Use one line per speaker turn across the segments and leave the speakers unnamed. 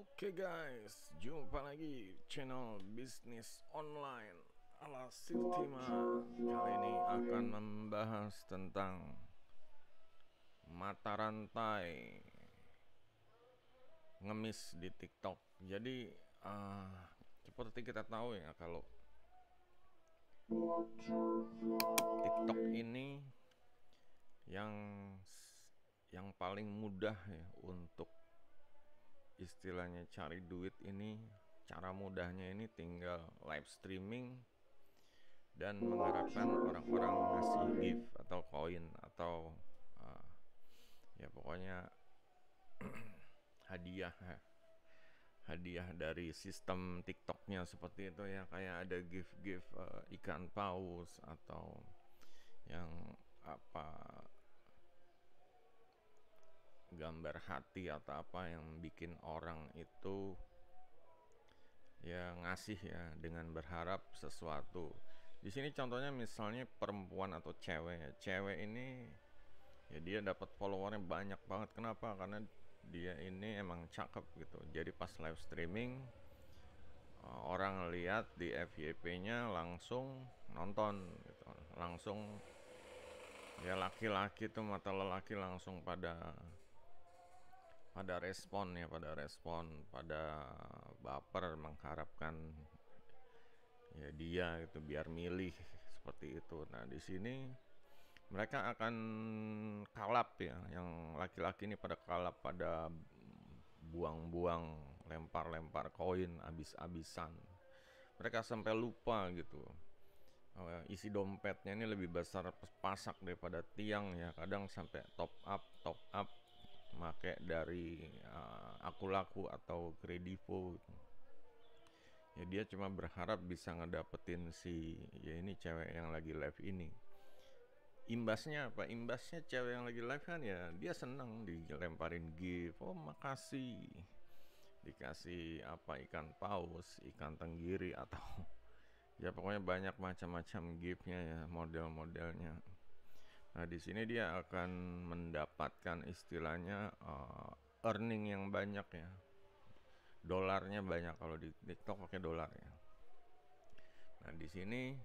Oke guys, jumpa lagi channel bisnis online ala Sirtima. Kali ini akan membahas tentang mata rantai ngemis di TikTok. Jadi seperti kita tahu ya, kalau TikTok ini yang paling mudah ya untuk istilahnya cari duit ini. Cara mudahnya ini tinggal live streaming dan mengharapkan orang-orang ngasih gift atau koin atau ya pokoknya hadiah dari sistem TikToknya seperti itu ya, kayak ada gift ikan paus atau yang apa gambar hati atau apa yang bikin orang itu ya ngasih ya dengan berharap sesuatu. Di sini contohnya misalnya perempuan atau cewek. Cewek ini ya dia dapat followernya banyak banget. Kenapa? Karena dia ini emang cakep gitu. Jadi pas live streaming orang lihat di FYP-nya langsung nonton gitu. Langsung ya laki-laki tuh, mata lelaki langsung pada respon ya, pada baper mengharapkan ya dia itu biar milih seperti itu. Nah, di sini mereka akan kalap ya, yang laki-laki ini pada kalap, pada buang-buang, lempar-lempar koin abis-abisan. Mereka sampai lupa gitu. Isi dompetnya ini lebih besar pasak daripada tiang ya, kadang sampai top up make dari aku laku atau kredivo gitu. Ya dia cuma berharap bisa ngedapetin si ya ini cewek yang lagi live ini. Imbasnya apa? Imbasnya cewek yang lagi live kan ya dia seneng dilemparin gift. Oh makasih, dikasih apa, ikan paus, ikan tenggiri, atau ya pokoknya banyak macam-macam giftnya ya, model-modelnya. Nah, di sini dia akan mendapatkan istilahnya earning yang banyak ya. Dolarnya banyak kalau di TikTok pakai dolar ya. Nah, di sini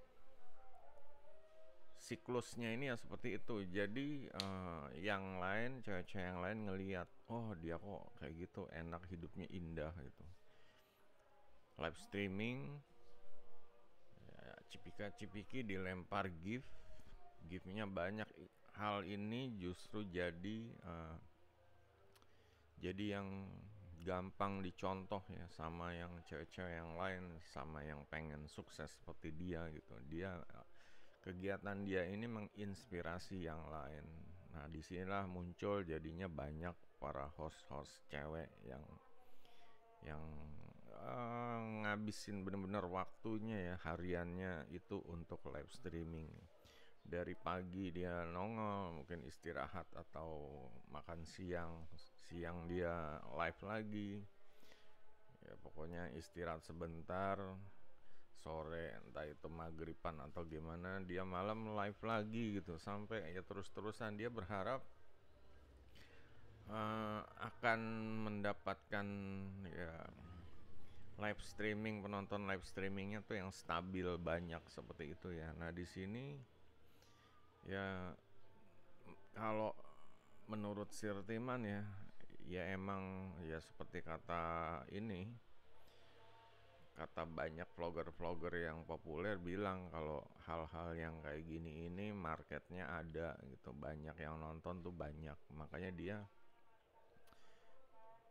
siklusnya ini ya seperti itu. Jadi yang lain, cewek-cewek yang lain ngelihat, oh dia kok kayak gitu, enak hidupnya, indah gitu. Live streaming ya, cipika-cipiki dilempar giftnya banyak. Hal ini justru jadi yang gampang dicontoh ya sama yang cewek-cewek yang lain, sama yang pengen sukses seperti dia gitu. Kegiatan dia ini menginspirasi yang lain. Nah, disinilah muncul jadinya banyak para host cewek yang ngabisin bener-bener waktunya ya, hariannya itu untuk live streaming. Dari pagi dia nongol, mungkin istirahat atau makan siang dia live lagi ya, pokoknya istirahat sebentar, sore entah itu maghriban atau gimana dia malam live lagi gitu, sampai ya terus-terusan. Dia berharap akan mendapatkan ya penonton live streamingnya tuh yang stabil banyak seperti itu ya. Nah, di sini ya kalau menurut Sirtiman ya emang ya seperti kata banyak vlogger-vlogger yang populer bilang kalau hal-hal yang kayak gini ini marketnya ada gitu, banyak yang nonton tuh banyak. Makanya dia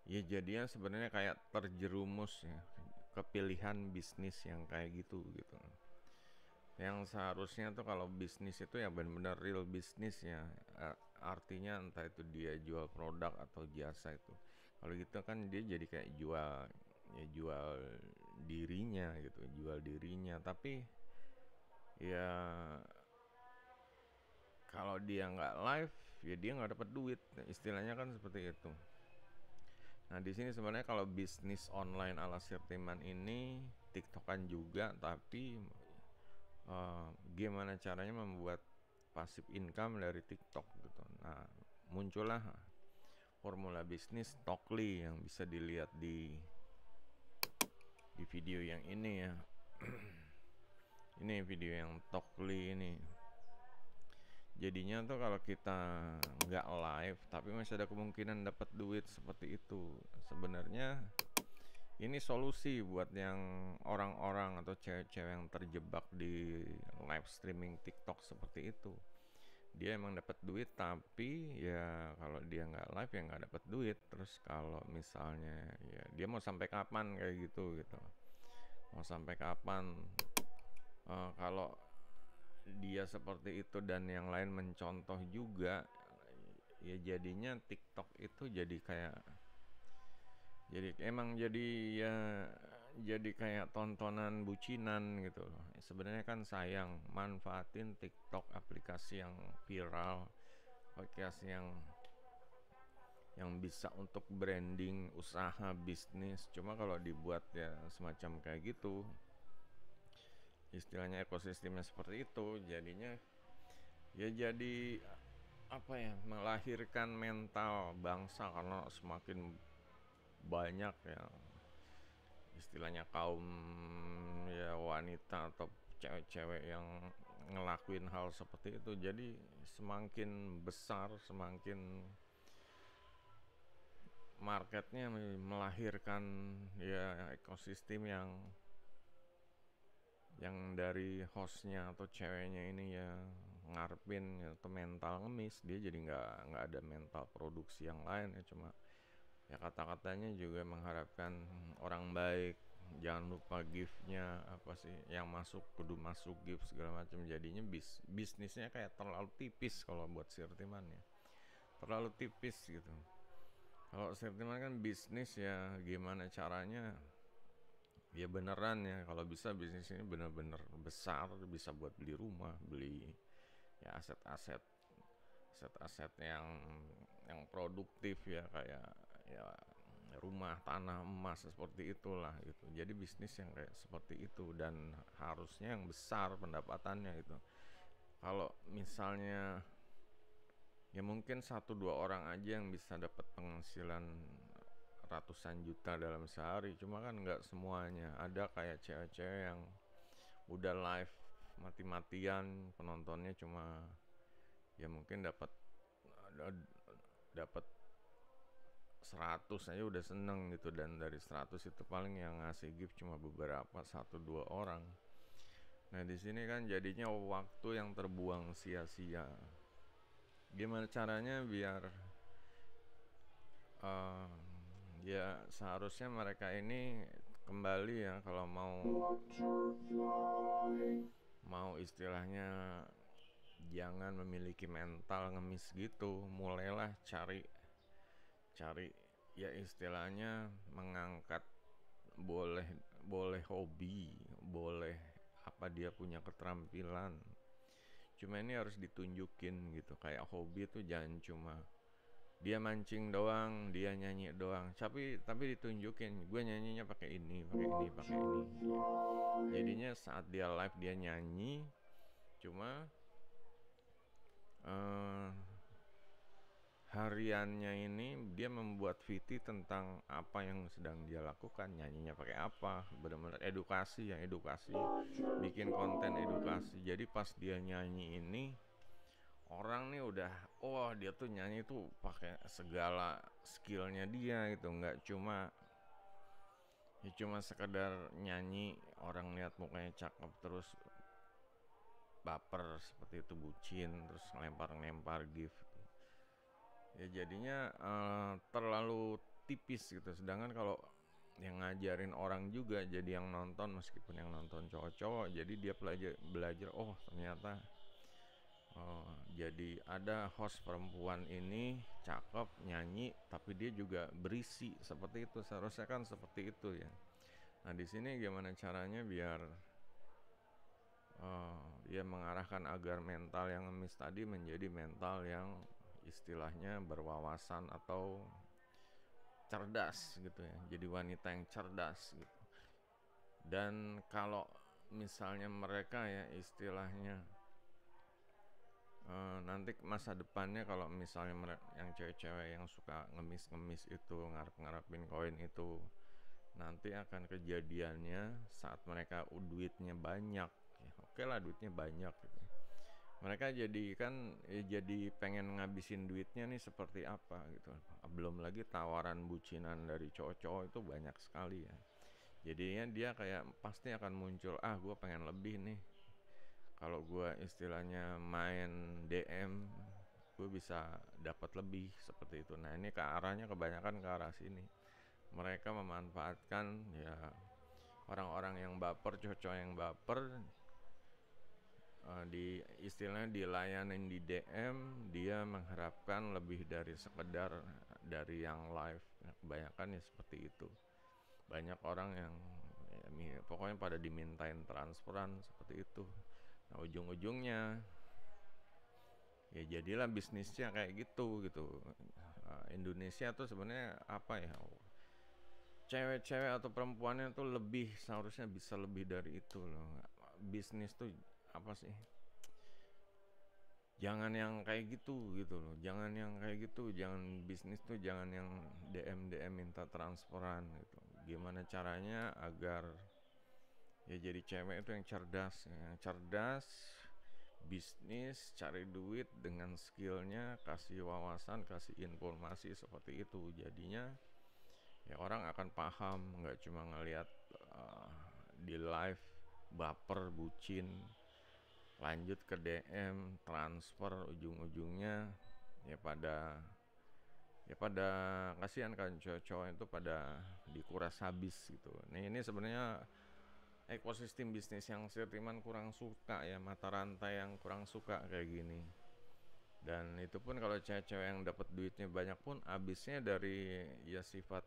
ya jadinya sebenarnya kayak terjerumus ya ke pilihan bisnis yang kayak gitu. Yang seharusnya tuh kalau bisnis itu ya benar-benar real bisnis ya, artinya entah itu dia jual produk atau jasa itu. Kalau gitu kan dia jadi kayak jual dirinya gitu, jual dirinya. Tapi ya kalau dia nggak live ya dia nggak dapat duit, istilahnya kan seperti itu. Nah, di sini sebenarnya kalau bisnis online ala Sirtiman ini TikTokan juga, tapi gimana caranya membuat passive income dari TikTok gitu. Nah, muncullah formula bisnis Tokly yang bisa dilihat di di video yang ini ya. Ini video yang Tokli ini. Jadinya tuh kalau kita nggak live tapi masih ada kemungkinan dapat duit seperti itu. Sebenarnya ini solusi buat yang orang-orang atau cewek-cewek yang terjebak di live streaming TikTok seperti itu. Dia emang dapat duit tapi ya kalau dia nggak live ya nggak dapat duit. Terus kalau misalnya ya dia mau sampai kapan kayak gitu gitu. Mau sampai kapan? Kalau dia seperti itu dan yang lain mencontoh juga, ya jadinya TikTok itu jadi ya jadi kayak tontonan bucinan gitu loh. Sebenarnya kan sayang, manfaatin TikTok, aplikasi yang viral, aplikasi yang bisa untuk branding, usaha, bisnis. Cuma kalau dibuat ya semacam kayak gitu, istilahnya ekosistemnya seperti itu, jadinya ya jadi apa ya, melahirkan mental bangsa karena semakin banyak ya istilahnya kaum ya wanita atau cewek-cewek yang ngelakuin hal seperti itu, jadi semakin besar, semakin marketnya melahirkan ya ekosistem yang dari hostnya atau ceweknya ini ya ngarepin ya, atau mental ngemis, dia jadi nggak ada mental produksi yang lain ya, cuma ya kata-katanya juga mengharapkan orang baik, jangan lupa gift-nya apa sih yang masuk, kudu masuk gift segala macam. Jadinya bisnisnya kayak terlalu tipis kalau buat Sirtiman ya, terlalu tipis gitu. Kalau Sirtiman kan bisnis ya gimana caranya ya beneran ya, kalau bisa bisnis ini bener-bener besar, bisa buat beli rumah, beli ya aset-aset yang produktif ya, kayak ya rumah, tanah, emas seperti itulah gitu. Jadi bisnis yang kayak seperti itu dan harusnya yang besar pendapatannya gitu. Kalau misalnya ya mungkin 1-2 orang aja yang bisa dapat penghasilan ratusan juta dalam sehari, cuma kan nggak semuanya. Ada kayak cewek-cewek yang udah live mati-matian, penontonnya cuma ya mungkin dapat 100 aja udah seneng gitu, dan dari 100 itu paling yang ngasih gift cuma beberapa, 1-2 orang. Nah di sini kan jadinya waktu yang terbuang sia-sia. Gimana caranya biar uh, ya seharusnya mereka ini kembali ya, kalau mau istilahnya jangan memiliki mental ngemis gitu, mulailah cari ya istilahnya mengangkat, boleh boleh hobi, boleh apa dia punya keterampilan, cuma ini harus ditunjukin gitu. Kayak hobi itu jangan cuma dia mancing doang, dia nyanyi doang, tapi ditunjukin gue nyanyinya pakai ini, pakai ini. Jadinya saat dia live dia nyanyi, cuma hariannya ini dia membuat VT tentang apa yang sedang dia lakukan, nyanyinya pakai apa, benar-benar edukasi, bikin konten edukasi. Jadi pas dia nyanyi ini, orang nih udah, oh dia tuh nyanyi tuh pakai segala skillnya dia gitu, nggak cuma sekedar nyanyi orang lihat mukanya cakep terus baper seperti itu, bucin, terus lempar gift ya, jadinya terlalu tipis gitu. Sedangkan kalau yang ngajarin orang juga jadi yang nonton, meskipun yang nonton cowok-cowok, jadi dia belajar oh ternyata jadi ada host perempuan ini cakep nyanyi tapi dia juga berisi, seperti itu seharusnya kan, seperti itu ya. Nah di sini gimana caranya biar dia mengarahkan agar mental yang ngemis tadi menjadi mental yang istilahnya berwawasan atau cerdas gitu ya, jadi wanita yang cerdas gitu. Dan kalau misalnya mereka ya istilahnya nanti masa depannya, kalau misalnya mereka yang cewek-cewek yang suka ngemis itu, ngarepin koin itu, nanti akan kejadiannya saat mereka duitnya banyak ya, oke lah duitnya banyak gitu. Mereka jadi kan jadi pengen ngabisin duitnya nih seperti apa gitu. Belum lagi tawaran bucinan dari cowok-cowok itu banyak sekali ya. Jadinya dia kayak pasti akan muncul, ah gue pengen lebih nih. Kalau gue istilahnya main DM, gue bisa dapat lebih seperti itu. Nah ini ke arahnya kebanyakan ke arah sini. Mereka memanfaatkan ya orang-orang yang baper, cowok yang baper, di istilahnya dilayanin di DM, dia mengharapkan lebih dari sekedar dari yang live. Nah, kebanyakan ya seperti itu. Banyak orang yang ya, pokoknya pada dimintain transferan seperti itu. Nah ujung-ujungnya ya jadilah bisnisnya kayak gitu gitu. Indonesia tuh sebenarnya apa ya, cewek-cewek atau perempuannya tuh lebih seharusnya bisa lebih dari itu loh. Bisnis tuh apa sih, jangan yang kayak gitu gitu loh, jangan yang kayak gitu, jangan bisnis tuh jangan yang DM minta transferan gitu. Gimana caranya agar ya jadi cewek itu yang cerdas, bisnis, cari duit dengan skillnya, kasih wawasan, kasih informasi seperti itu. Jadinya ya orang akan paham, nggak cuma ngelihat uh, di live baper bucin, lanjut ke DM transfer, ujung-ujungnya ya pada kasihan kan, cowok-cowok itu pada dikuras habis gitu. Nah ini sebenarnya ekosistem bisnis yang Sirtiman kurang suka ya, mata rantai yang kurang suka kayak gini. Dan itu pun kalau cewek-cewek yang dapat duitnya banyak pun habisnya dari ya sifat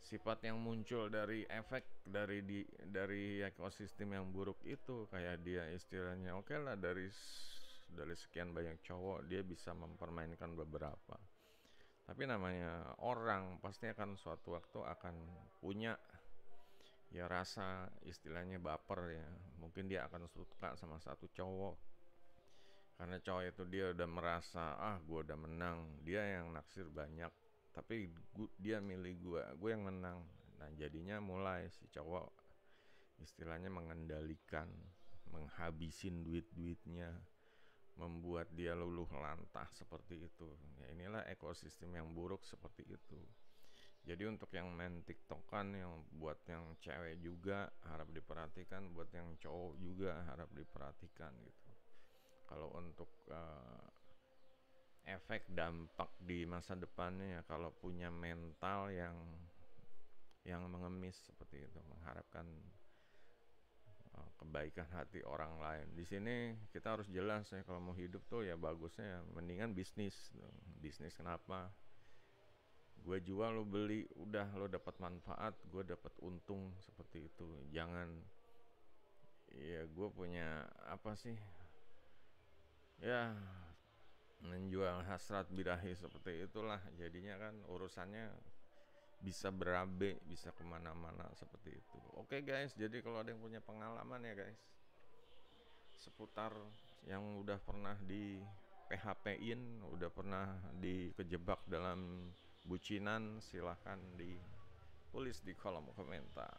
sifat yang muncul dari efek dari ekosistem yang buruk itu. Kayak dia istilahnya oke lah, dari sekian banyak cowok dia bisa mempermainkan beberapa, tapi namanya orang pasti akan suatu waktu akan punya ya rasa istilahnya baper ya. Mungkin dia akan suka sama satu cowok karena cowok itu dia udah merasa, ah gue udah menang, dia yang naksir banyak, tapi dia milih gue yang menang. Nah jadinya mulai si cowok istilahnya mengendalikan, menghabisin duit-duitnya, membuat dia luluh lantah seperti itu. Ya inilah ekosistem yang buruk seperti itu. Jadi untuk yang main tiktokan, yang buat yang cewek juga harap diperhatikan, buat yang cowok juga harap diperhatikan gitu. Kalau untuk efek dampak di masa depannya ya, kalau punya mental yang mengemis seperti itu, mengharapkan kebaikan hati orang lain. Di sini kita harus jelas ya, kalau mau hidup tuh ya bagusnya mendingan bisnis. Bisnis kenapa? Gue jual lo beli, udah lo dapat manfaat, gue dapat untung seperti itu. Jangan ya gue punya apa sih? Ya menjual hasrat birahi seperti itulah. Jadinya kan urusannya bisa berabe, bisa kemana-mana seperti itu. Oke guys, jadi kalau ada yang punya pengalaman ya guys seputar yang udah pernah di PHP-in, udah pernah dikejebak dalam bucinan, silahkan ditulis di kolom komentar.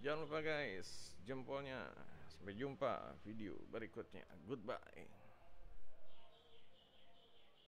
Jangan lupa guys, jempolnya. Sampai jumpa video berikutnya. Goodbye.